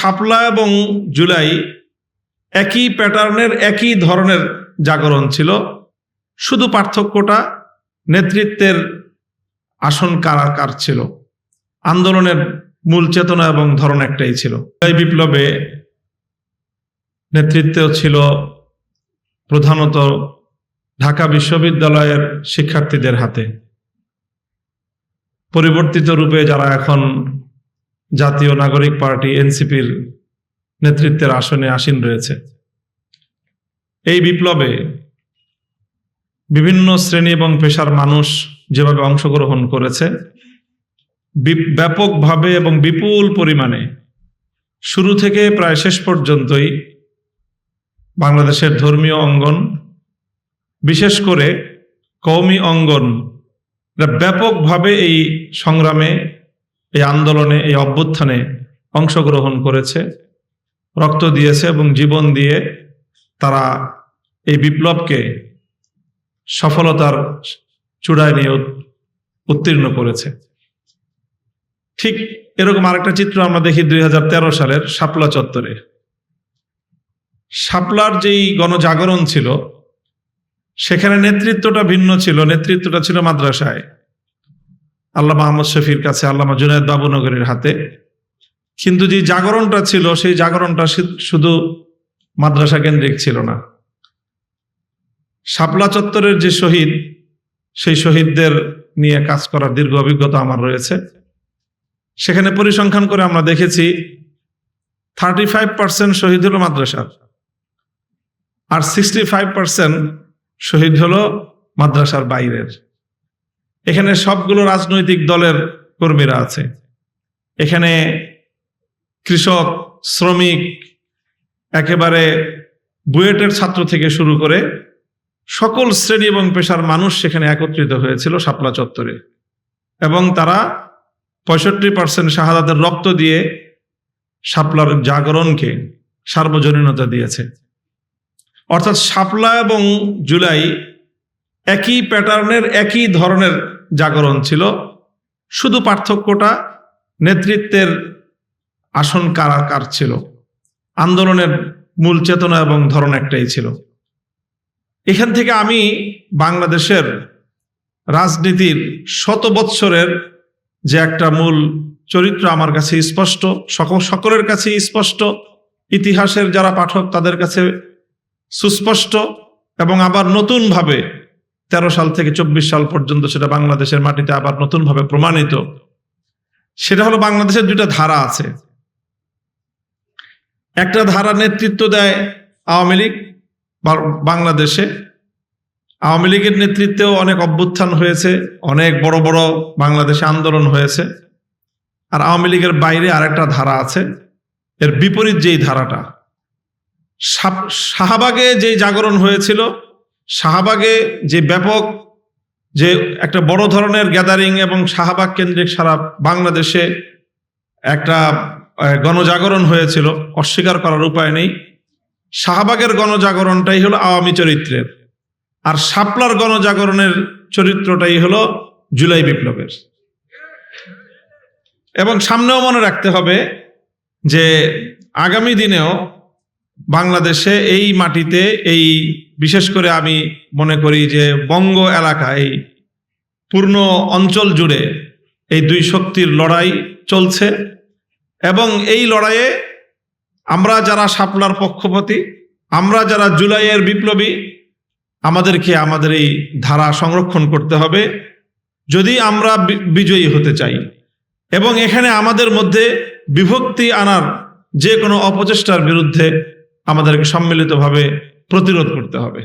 শাপলা এবং জুলাই একই প্যাটার্নের একই ধরনের জাগরণ ছিল, শুধু পার্থক্যটা নেতৃত্বের আসন কার ছিল। আন্দোলনের মূল চেতনা এবং ধরন একটাই ছিল। জুলাই বিপ্লবে নেতৃত্বেও ছিল প্রধানত ঢাকা বিশ্ববিদ্যালয়ের শিক্ষার্থীদের হাতে। পরিবর্তিত রূপে যারা এখন জাতীয় নাগরিক পার্টি এনসিপির নেতৃত্বের আসনে আসীন রয়েছে। এই বিপ্লবে বিভিন্ন শ্রেণী এবং পেশার মানুষ যেভাবে অংশগ্রহণ করেছে, ব্যাপকভাবে এবং বিপুল পরিমাণে শুরু থেকে প্রায় শেষ পর্যন্তই বাংলাদেশের ধর্মীয় অঙ্গন, বিশেষ করে কওমি অঙ্গন ব্যাপকভাবে এই সংগ্রামে, এই আন্দোলনে, এই অভ্যুত্থানে অংশগ্রহণ করেছে, রক্ত দিয়েছে এবং জীবন দিয়ে তারা এই বিপ্লবকে সফলতার চূড়ায় নিয়ে উত্তীর্ণ করেছে। ঠিক এরকম আরেকটা চিত্র আমরা দেখি 2013 সালের শাপলা চত্বরে। শাপলার যেই গণজাগরণ ছিল, সেখানে নেতৃত্বটা ভিন্ন ছিল। নেতৃত্বটা ছিল মাদ্রাসায়, আল্লামা আহমদ শফির কাছে, আল্লামা জুনায়েদ বাবুনগরীর হাতে। কিন্তু যে জাগরণটা ছিল, সেই জাগরণটা শুধু মাদ্রাসা কেন্দ্রিক ছিল না। শাপলা চত্বরের যে শহীদ, সেই শহীদদের নিয়ে কাজ করার দীর্ঘ অভিজ্ঞতা আমার রয়েছে। সেখানে পরিসংখ্যান করে আমরা দেখেছি 35% শহীদ হলো মাদ্রাসার, আর 65% শহীদ হলো মাদ্রাসার বাইরের। এখানে সবগুলো রাজনৈতিক দলের কর্মীরা আছে। এখানে কৃষক, শ্রমিক, একেবারে বুয়েটের ছাত্র থেকে শুরু করে সকল শ্রেণী এবং পেশার মানুষ সেখানে একত্রিত হয়েছিল শাপলা চত্বরে, এবং তারা 65% শাহাদাতের রক্ত দিয়ে শাপলার জাগরণকে সার্বজনীনতা দিয়েছে। অর্থাৎ শাপলা এবং জুলাই একই প্যাটার্নের একই ধরনের জাগরণ ছিল, শুধু পার্থক্যটা নেতৃত্বের আসন কার ছিল। আন্দোলনের মূল চেতনা এবং ধরন একটাই ছিল। এখান থেকে আমি বাংলাদেশের রাজনীতির 100 বৎসরের যে একটা মূল চরিত্র আমার কাছে স্পষ্ট, সকলের কাছে স্পষ্ট, ইতিহাসের যারা পাঠক তাদের কাছে সুস্পষ্ট, এবং আবার নতুনভাবে 13 সাল থেকে 24 সাল পর্যন্ত সেটা বাংলাদেশের মাটিতে আবার নতুনভাবে প্রমাণিত। সেটা হলো বাংলাদেশের দুইটা ধারা আছে। একটা ধারা নেতৃত্ব দেয় আওয়ামী লীগ। বাংলাদেশে আওয়ামী লীগের নেতৃত্বেও অনেক অভ্যুত্থান হয়েছে, অনেক বড় বড় বাংলাদেশে আন্দোলন হয়েছে। আর আওয়ামী লীগের বাইরে আরেকটা ধারা আছে, এর বিপরীত যেই ধারাটা। শাহবাগে যে জাগরণ হয়েছিল, শাহবাগে যে ব্যাপক, যে একটা বড় ধরনের গ্যাদারিং এবং শাহবাগ কেন্দ্রিক সারা বাংলাদেশে একটা গণজাগরণ হয়েছিল, অস্বীকার করার উপায় নেই। শাহবাগের গণজাগরণটাই হলো আওয়ামী চরিত্রের, আর শাপলার গণজাগরণের চরিত্রটাই হলো জুলাই বিপ্লবের। এবং সামনেও মনে রাখতে হবে যে আগামী দিনেও বাংলাদেশে এই মাটিতে, এই বিশেষ করে আমি মনে করি যে বঙ্গ এলাকা, এই পূর্ণ অঞ্চল জুড়ে এই দুই শক্তির লড়াই চলছে। এবং এই লড়াইয়ে আমরা যারা শাপলার পক্ষপাতী, আমরা যারা জুলাইয়ের বিপ্লবী, আমাদেরকে আমাদের এই ধারা সংরক্ষণ করতে হবে যদি আমরা বিজয়ী হতে চাই। এবং এখানে আমাদের মধ্যে বিভক্তি আনার যে কোনো অপচেষ্টার বিরুদ্ধে আমাদেরকে সম্মিলিতভাবে প্রতিরোধ করতে হবে।